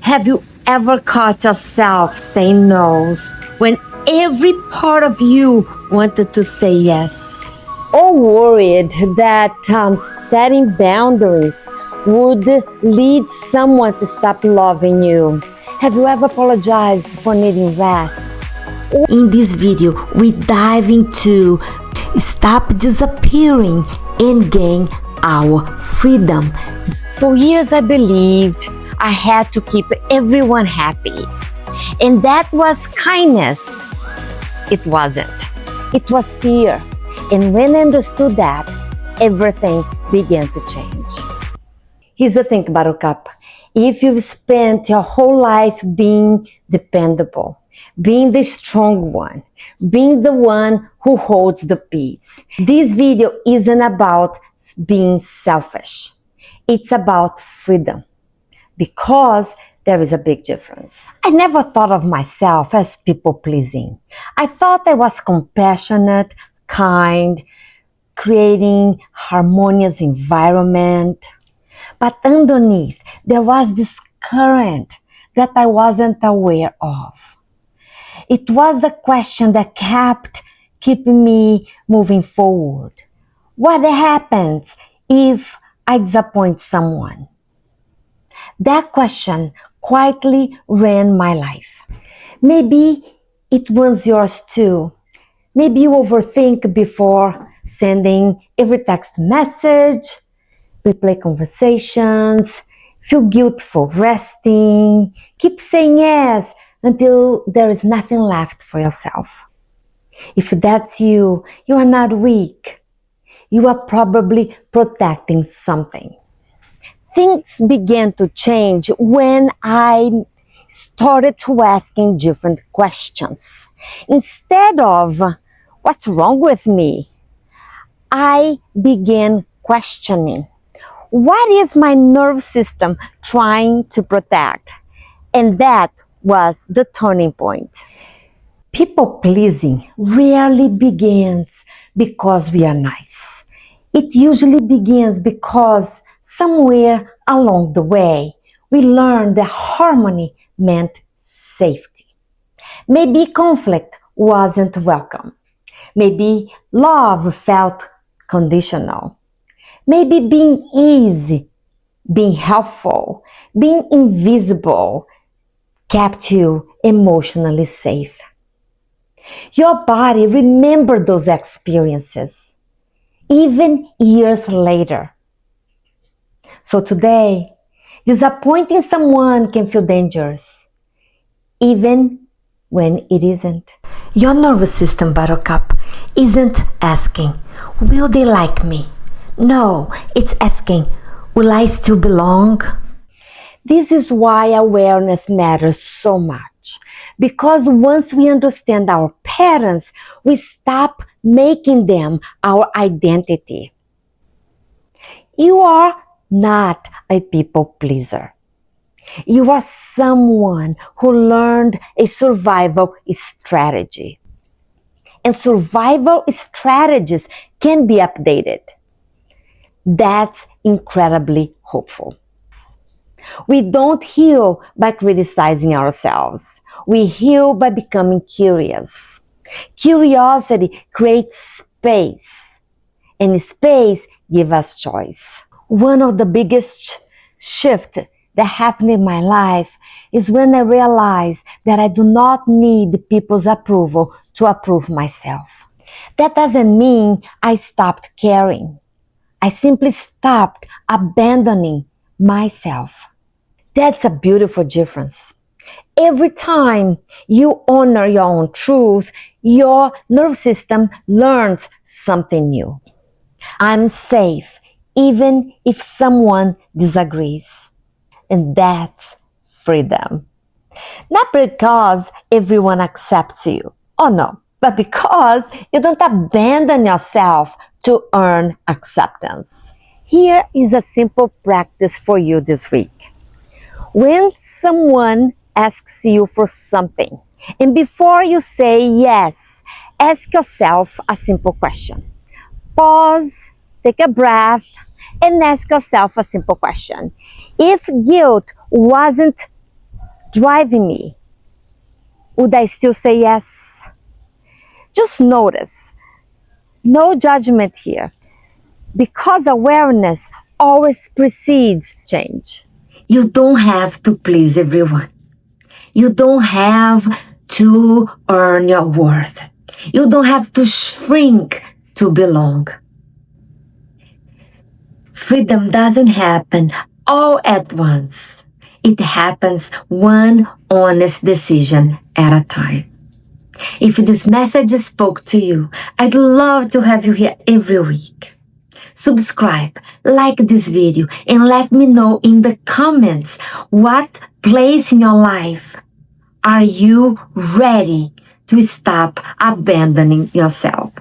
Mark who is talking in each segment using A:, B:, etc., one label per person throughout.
A: Have you ever caught yourself saying no's when every part of you wanted to say yes? Or worried that setting boundaries would lead someone to stop loving you? Have you ever apologized for needing rest? In this video, we dive into stop disappearing and gain our freedom. For years, I believed I had to keep everyone happy. And that was kindness. It wasn't. It was fear. And when I understood that, everything began to change. Here's the thing, Buttercup. If you've spent your whole life being dependable, being the strong one, being the one who holds the peace, this video isn't about being selfish. It's about freedom. Because there is a big difference. I never thought of myself as people-pleasing. I thought I was compassionate, kind, creating harmonious environment. But underneath, there was this current that I wasn't aware of. It was a question that kept keeping me moving forward. What happens if I disappoint someone? That question quietly ran my life. Maybe it was yours too. Maybe you overthink before sending every text message, replay conversations, feel guilt for resting, keep saying yes until there is nothing left for yourself. If that's you, you are not weak. You are probably protecting something. Things began to change when I started to asking different questions. Instead of, what's wrong with me? I began questioning, what is my nervous system trying to protect? And that was the turning point. People pleasing rarely begins because we are nice. It usually begins because somewhere along the way, we learned that harmony meant safety. Maybe conflict wasn't welcome. Maybe love felt conditional. Maybe being easy, being helpful, being invisible kept you emotionally safe. Your body remembered those experiences, even years later. So today, disappointing someone can feel dangerous, even when it isn't. Your nervous system, Buttercup, isn't asking, will they like me? No, it's asking, will I still belong? This is why awareness matters so much. Because once we understand our patterns, we stop making them our identity. You are not a people pleaser. You are someone who learned a survival strategy. And survival strategies can be updated. That's incredibly hopeful. We don't heal by criticizing ourselves. We heal by becoming curious. Curiosity creates space, and space gives us choice. One of the biggest shifts that happened in my life is when I realized that I do not need people's approval to approve myself. That doesn't mean I stopped caring. I simply stopped abandoning myself. That's a beautiful difference. Every time you honor your own truth, your nervous system learns something new. I'm safe, even if someone disagrees. And that's freedom. Not because everyone accepts you. Oh no. But because you don't abandon yourself to earn acceptance. Here is a simple practice for you this week. When someone asks you for something, and before you say yes, ask yourself a simple question. Pause, take a breath, and ask yourself a simple question. If guilt wasn't driving me, would I still say yes? Just notice. No judgment here. Because awareness always precedes change. You don't have to please everyone. You don't have to earn your worth. You don't have to shrink to belong. Freedom doesn't happen all at once. It happens one honest decision at a time. If this message spoke to you, I'd love to have you here every week. Subscribe, like this video, and let me know in the comments what place in your life are you ready to stop abandoning yourself.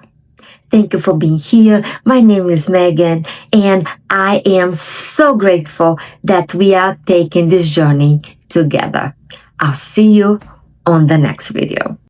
A: Thank you for being here. My name is Megan, and I am so grateful that we are taking this journey together. I'll see you on the next video.